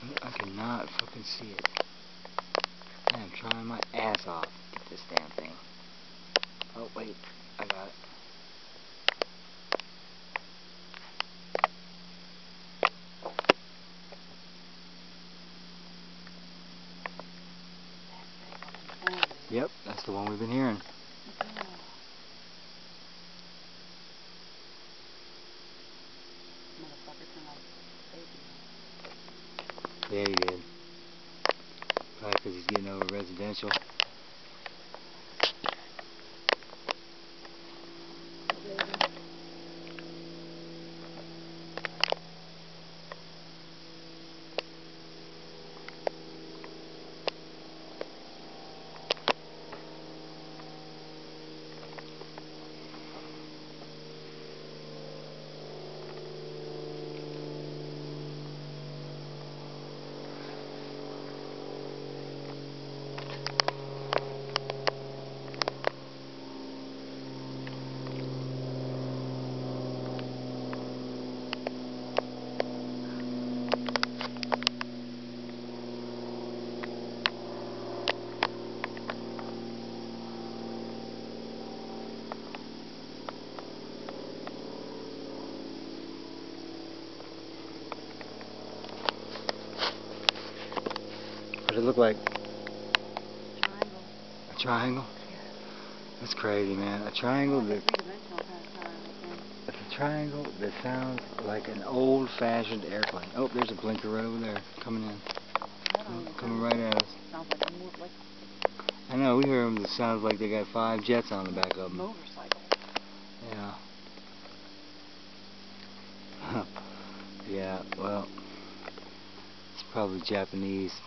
I cannot fucking see it. Man, I'm trying my ass off to get this damn thing. Oh, wait. I got it. Yep, that's the one we've been hearing. Yeah, he did. Probably because he's getting over residential. What does it look like? Triangle. A triangle? Yeah. That's crazy, man. A triangle that... It's a triangle that sounds like an old-fashioned airplane. Oh, there's a blinker right over there, coming in. Coming right at us. Sounds like I know, we hear them. It sounds like they got 5 jets on the back of them. motorcycle. Yeah. Yeah, well, it's probably Japanese.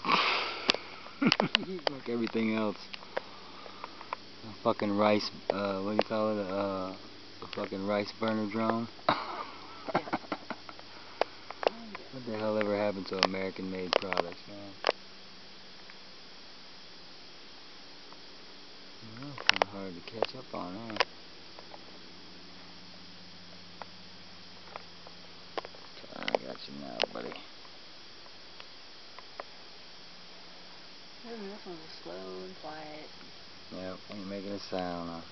Like everything else. A fucking rice, what do you call it? A fucking rice burner drone. What the hell ever happened to American-made products, man? Well, it's kind of hard to catch up on, huh? I got you now, buddy. This one's slow and quiet. Yep, ain't making a sound, huh?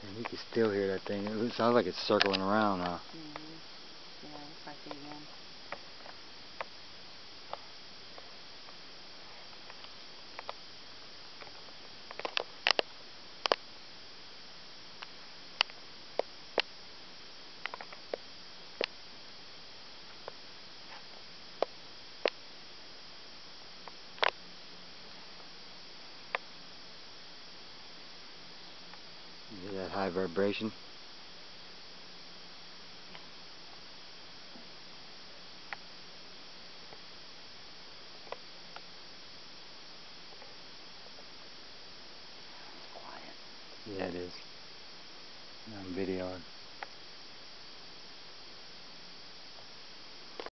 Damn, you can still hear that thing. It sounds like it's circling around, huh? Yeah, looks like it again. You hear that high vibration? It's quiet. Yeah, it is. I'm videoing.